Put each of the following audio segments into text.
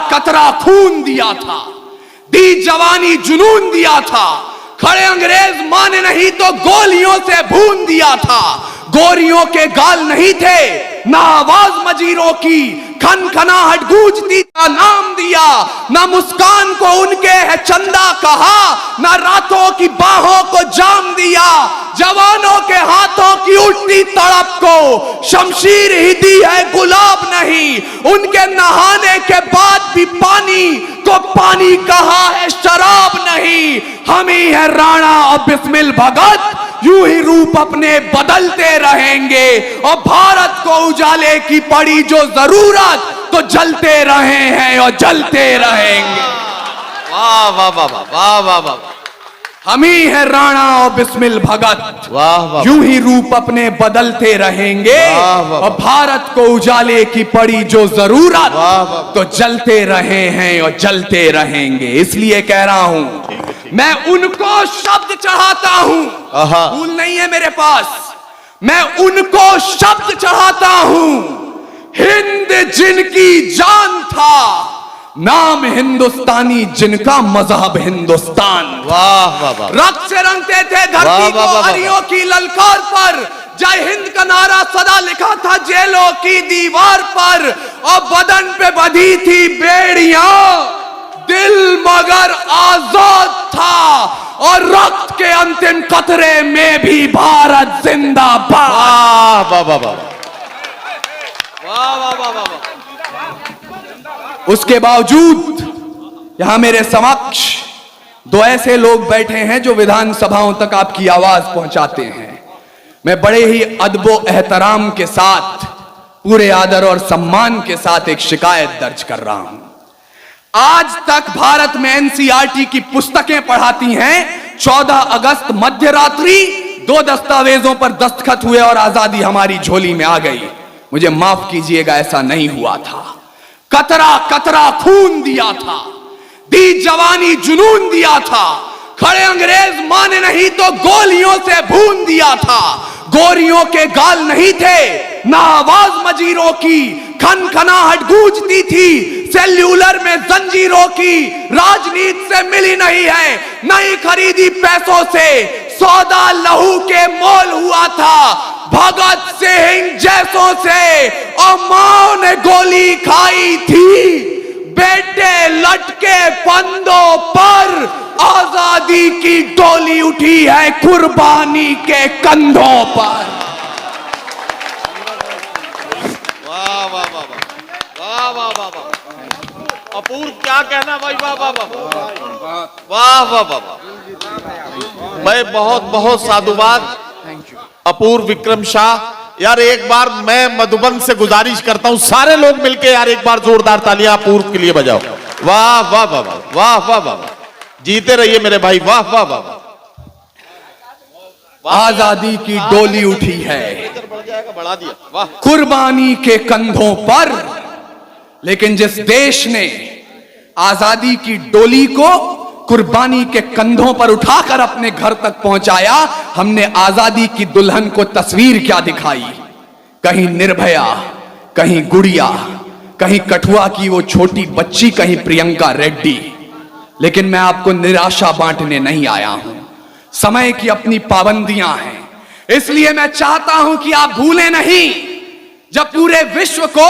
कतरा कतरा खून दिया था, दी जवानी जुनून दिया था, खड़े अंग्रेज माने नहीं तो गोलियों से भून दिया था। गोरियों के गाल नहीं थे ना आवाज मजीरों की, खनखनाहट गूंजती का नाम दिया, ना मुस्कान को उनके है चंदा कहा, ना रातों की बाहों को जाम दिया। जवानों के हाथों की उठती तड़प को शमशीर ही दी है, गुलाब नहीं। उनके नहाने के बाद भी पानी को पानी कहा है, शराब नहीं। हम ही है राणा और बिस्मिल भगत, यूं ही रूप अपने बदलते रहेंगे। और भारत को उजाले की पड़ी जो जरूरत, तो जलते रहे हैं और जलते रहेंगे। वाह वाह वाह वाह वाह वाह। हम ही है राणा और बिस्मिल भगत, वाह वाह। यूं ही रूप अपने बदलते रहेंगे। और भारत को उजाले की पड़ी जो जरूरत, तो जलते रहे हैं और जलते रहेंगे। इसलिए कह रहा हूं, मैं उनको शब्द चढ़ाता हूं, भूल नहीं है मेरे पास, मैं उनको शब्द चढ़ाता हूं। हिंद जिनकी जान था, नाम हिंदुस्तानी जिनका मजहब हिंदुस्तान। वाह वाह वाह। रक्त से रंगते थे धरती को हरियों की ललकार पर, जय हिंद का नारा सदा लिखा था जेलों की दीवार पर। और बदन पे बंधी थी बेड़ियां, दिल मगर आजाद था। और रक्त के अंतिम कतरे में भी भारत जिंदाबाद। वाह वाह वाह वाह वाह वाह वाह वाह। उसके बावजूद यहां मेरे समक्ष दो ऐसे लोग बैठे हैं जो विधानसभाओं तक आपकी आवाज पहुंचाते हैं। मैं बड़े ही अदबो एहतराम के साथ, पूरे आदर और सम्मान के साथ एक शिकायत दर्ज कर रहा हूं। आज तक भारत में एनसीईआरटी की पुस्तकें पढ़ाती हैं। 14 अगस्त मध्य रात्रि 2 दस्तावेजों पर दस्तखत हुए और आजादी हमारी झोली में आ गई। मुझे माफ कीजिएगा, ऐसा नहीं हुआ था। कतरा कतरा खून दिया था, दी जवानी जुनून दिया था, खड़े अंग्रेज माने नहीं तो गोलियों से भून दिया था। गोरियों के गाल नहीं थे ना आवाज मजीरों की, खनखनाहट गूंजती थी सेल्यूलर में जंजीरों की। राजनीति से मिली नहीं है, नहीं खरीदी पैसों से, सौदा लहू के मोल हुआ था भगत सिंह जैसों से। और मां ने गोली खाई थी, बेटे लटके फंदों पर, आजादी की डोली उठी है कुर्बानी के कंधों पर। वाह वाह वाह वाह वाह वाह वाह। अपूर्व, क्या कहना भाई। वाह वाह वाह वाह वाह वाह। मैं बहुत बहुत साधुवाद अपूर्व विक्रम शाह। यार एक बार मैं मधुबन से गुजारिश करता हूं, सारे लोग मिलके यार एक बार जोरदार तालियां अपूर्व के लिए बजाओ। वाह वाह वाह वाह वाह वाह। जीते रहिए मेरे भाई। वाह वाह वाह। आजादी की डोली उठी है, बढ़ा दिया। वाह। कुर्बानी के कंधों पर। लेकिन जिस देश ने आजादी की डोली को कुर्बानी के कंधों पर उठाकर अपने घर तक पहुंचाया, हमने आजादी की दुल्हन को तस्वीर क्या दिखाई। कहीं निर्भया, कहीं गुड़िया, कहीं कठुआ की वो छोटी बच्ची, कहीं प्रियंका रेड्डी। लेकिन मैं आपको निराशा बांटने नहीं आया हूं। समय की अपनी पाबंदियां हैं, इसलिए मैं चाहता हूं कि आप भूलें नहीं, जब पूरे विश्व को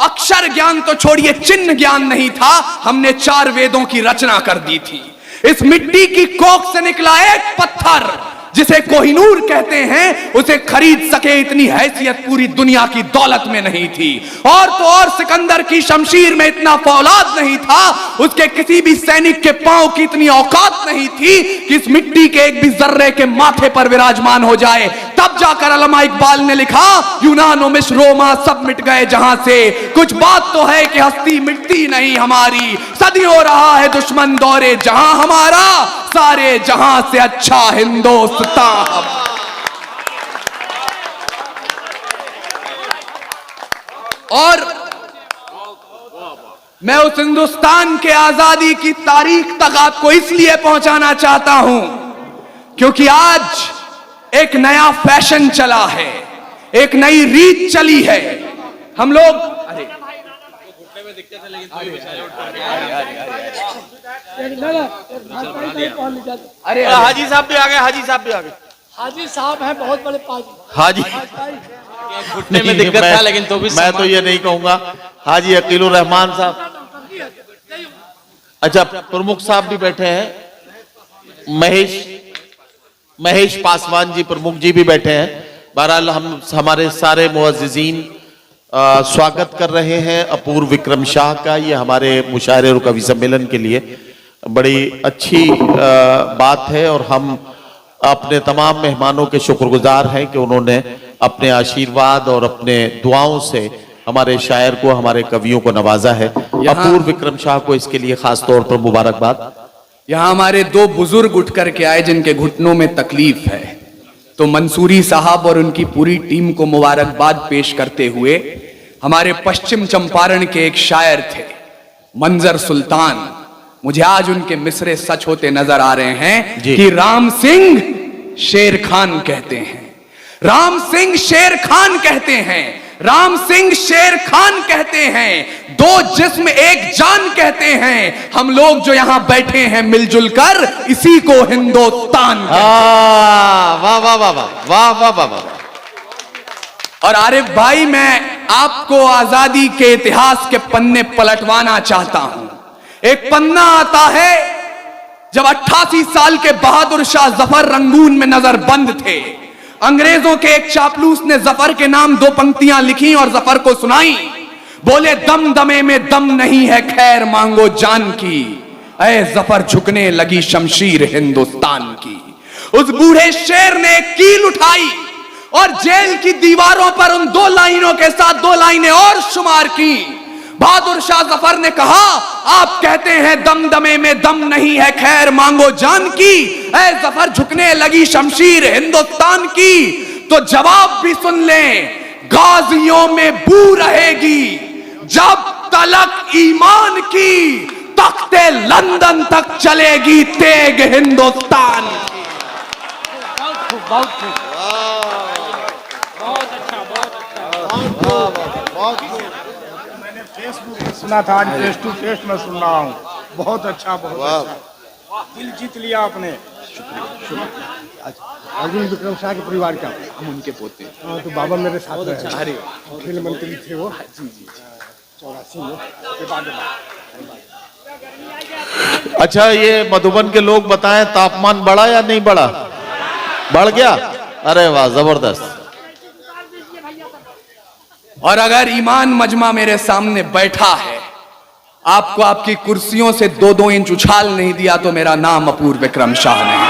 अक्षर ज्ञान तो छोड़िए चिन्ह ज्ञान नहीं था, हमने 4 वेदों की रचना कर दी थी। इस मिट्टी की कोख से निकला एक पत्थर जिसे कोहिनूर कहते हैं, उसे खरीद सके इतनी हैसियत पूरी दुनिया की दौलत में नहीं थी। और तो और सिकंदर की शमशीर में इतना फौलाद नहीं था, उसके किसी भी सैनिक के पांव की इतनी औकात नहीं थी कि इस मिट्टी के एक भी जर्रे के माथे पर विराजमान हो जाए। तब जाकर अल्लामा इकबाल ने लिखा, यूनान मिस्र रोमा सब मिट गए जहां से, कुछ बात तो है कि हस्ती मिटती नहीं हमारी। सदियों रहा है दुश्मन दौरे जहां हमारा, सारे जहां से अच्छा हिंदुस्तान। और मैं उस हिंदुस्तान के आजादी की तारीख तक आपको इसलिए पहुंचाना चाहता हूं क्योंकि आज एक नया फैशन चला है, एक नई रीत चली है। हम लोग अरे हाजी साहब भी आ गए, हाजी साहब भी आ गए। हाजी साहब हैं बहुत बड़े पाजी। हाजी घुटने में दिक्कत था, लेकिन तो भी मैं तो ये नहीं कहूंगा। हाजी अकीलुर रहमान साहब, अच्छा प्रमुख साहब भी बैठे हैं, महेश पासवान जी प्रमुख जी भी बैठे हैं। बहरहाल हम हमारे सारे मुअज्जिजीन स्वागत कर रहे हैं अपूर्व विक्रम शाह का। ये हमारे मुशायरे और कवि सम्मेलन के लिए बड़ी अच्छी बात है और हम अपने तमाम मेहमानों के शुक्रगुजार हैं कि उन्होंने अपने आशीर्वाद और अपने दुआओं से हमारे शायर को, हमारे कवियों को नवाजा है। अपूर्व विक्रम शाह को इसके लिए खास तौर पर मुबारकबाद। यहाँ हमारे दो बुजुर्ग उठ करके आए जिनके घुटनों में तकलीफ है, तो मंसूरी साहब और उनकी पूरी टीम को मुबारकबाद पेश करते हुए हमारे पश्चिम चंपारण के एक शायर थे मंजर सुल्तान, मुझे आज उनके मिसरे सच होते नजर आ रहे हैं कि राम सिंह शेर खान कहते हैं, राम सिंह शेर खान कहते हैं, राम सिंह शेर खान कहते हैं, दो जिस्म एक जान कहते हैं, हम लोग जो यहां बैठे हैं मिलजुल कर इसी को हिंदुस्तान। वाह वाह वाह वाह वाह वाह वाह वाह। और आरिफ भाई, मैं आपको आजादी के इतिहास के पन्ने पलटवाना चाहता हूं। एक पन्ना आता है जब 88 साल के बहादुर शाह जफर रंगून में नजरबंद थे, अंग्रेजों के एक चापलूस ने जफर के नाम दो पंक्तियां लिखी और जफर को सुनाई। बोले, दम दमे में दम नहीं है, खैर मांगो जान की, ऐ जफर झुकने लगी शमशीर हिंदुस्तान की। उस बूढ़े शेर ने कील उठाई और जेल की दीवारों पर उन दो लाइनों के साथ दो लाइनें और शुमार की। बहादुर शाह जफर ने कहा, आप कहते हैं दम दमे में दम नहीं है, खैर मांगो जान की, ऐ जफर झुकने लगी शमशीर हिंदुस्तान की। तो जवाब भी सुन लें, गाजियों में बू रहेगी जब तलक ईमान की, तख्ते लंदन तक चलेगी तेग हिंदुस्तान की। बहुत खूब, बहुत अच्छा, बहुत अच्छा। मैंने फेसबुक पे सुना था, आज फेस टू फेस में सुन रहा हूँ। बहुत अच्छा, बहुत अच्छा, दिल जीत लिया आपने। अर्जुन विक्रम शाह के परिवार का हम उनके पोते हैं। हाँ, तो बाबा मेरे साथ रहे। अरे खेल मंत्री थे वो। जी जी, 84 में के बाद। अच्छा, ये मधुबन के लोग बताएं, तापमान बढ़ा या नहीं बढ़ा? बढ़ गया? अरे वाह, जबरदस्त। और अगर ईमान मजमा मेरे सामने बैठा है, आपको आपकी कुर्सियों से 2-2 इंच उछाल नहीं दिया तो मेरा नाम अपूर्व विक्रम शाह नहीं।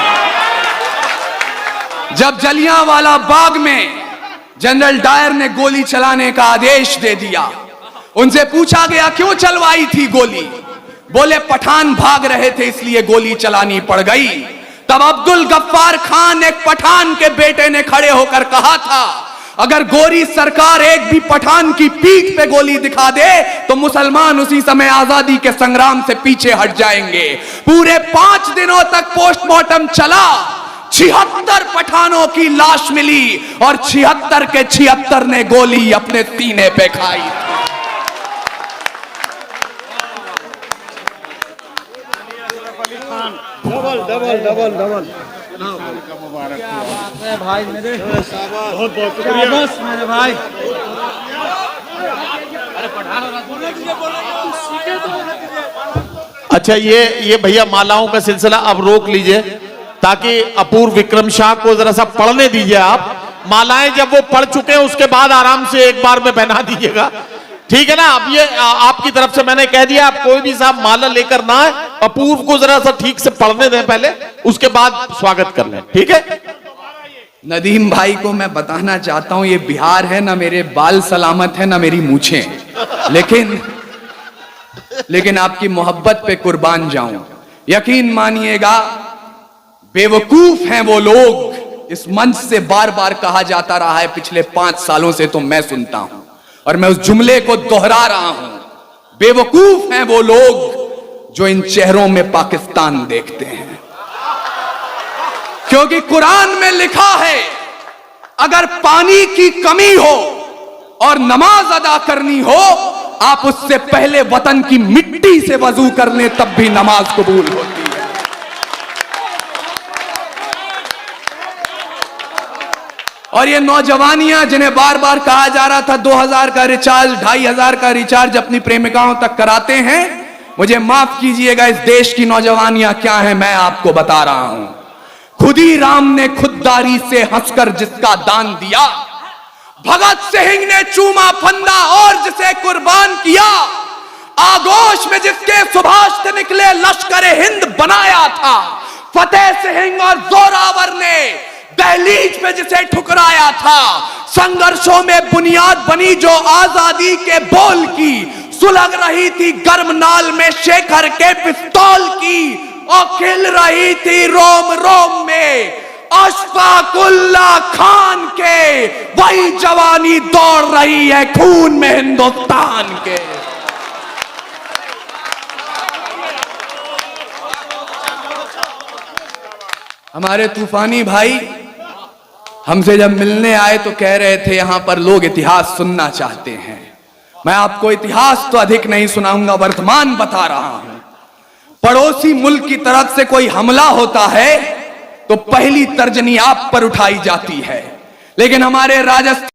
जब जलियांवाला बाग में जनरल डायर ने गोली चलाने का आदेश दे दिया, उनसे पूछा गया क्यों चलवाई थी गोली, बोले पठान भाग रहे थे इसलिए गोली चलानी पड़ गई। तब अब्दुल गफ्फार खान, एक पठान के बेटे ने खड़े होकर कहा था, अगर गोरी सरकार एक भी पठान की पीठ पे गोली दिखा दे तो मुसलमान उसी समय आजादी के संग्राम से पीछे हट जाएंगे। पूरे 5 दिनों तक पोस्टमार्टम चला, 76 पठानों की लाश मिली और 76 के 76 ने गोली अपने सीने पे खाई। डबल डबल डबल डबल मुबारक भाई मेरे, बहुत बहुत शुक्रिया बस मेरे भाई। अच्छा, ये भैया मालाओं का सिलसिला अब रोक लीजिए ताकि अपूर्व विक्रम शाह को जरा सा पढ़ने दीजिए। आप मालाएं जब वो पढ़ चुके हैं उसके बाद आराम से एक बार में पहना दीजिएगा, ठीक है ना? अब ये आपकी तरफ से मैंने कह दिया, आप कोई भी साहब माला लेकर ना आए, अपूर्व को जरा सा ठीक से पढ़ने दें पहले, उसके बाद स्वागत कर लें, ठीक है? नदीम भाई को मैं बताना चाहता हूं, ये बिहार है ना, मेरे बाल सलामत है ना मेरी मूछें, लेकिन आपकी मोहब्बत पे कुर्बान जाऊं। यकीन मानिएगा, बेवकूफ हैं वो लोग, इस मंच से बार बार कहा जाता रहा है पिछले 5 सालों से, तो मैं सुनता हूं और मैं उस जुमले को दोहरा रहा हूं। बेवकूफ हैं वो लोग जो इन चेहरों में पाकिस्तान देखते हैं, क्योंकि कुरान में लिखा है अगर पानी की कमी हो और नमाज अदा करनी हो, आप उससे पहले वतन की मिट्टी से वजू कर लें तब भी नमाज कबूल होती है। और ये नौजवानियां जिन्हें बार बार कहा जा रहा था 2000 का रिचार्ज 2500 का रिचार्ज अपनी प्रेमिकाओं तक कराते हैं, मुझे माफ कीजिएगा, इस देश की नौजवानियां क्या है मैं आपको बता रहा हूं। खुदी राम ने खुददारी से हंसकर जिसका दान दिया, भगत सिंह ने चूमा फंदा और जिसे कुर्बान किया, आगोश में जिसके सुभाष से निकले लश्कर हिंद बनाया था, फतेह सिंह और जोरावर ने दहलीज पे जिसे ठुकराया था, संघर्षों में बुनियाद बनी जो आजादी के बोल की, सुलग रही थी गर्म नाल में शेखर के पिस्तौल की, और खिल रही थी रोम रोम में अशफाकुल्ला खान के, वही जवानी दौड़ रही है खून में हिंदुस्तान के। हमारे तूफानी भाई हमसे जब मिलने आए तो कह रहे थे यहां पर लोग इतिहास सुनना चाहते हैं। मैं आपको इतिहास तो अधिक नहीं सुनाऊंगा, वर्तमान बता रहा हूं। पड़ोसी मुल्क की तरफ से कोई हमला होता है तो पहली तर्जनी आप पर उठाई जाती है, लेकिन हमारे राजस्थान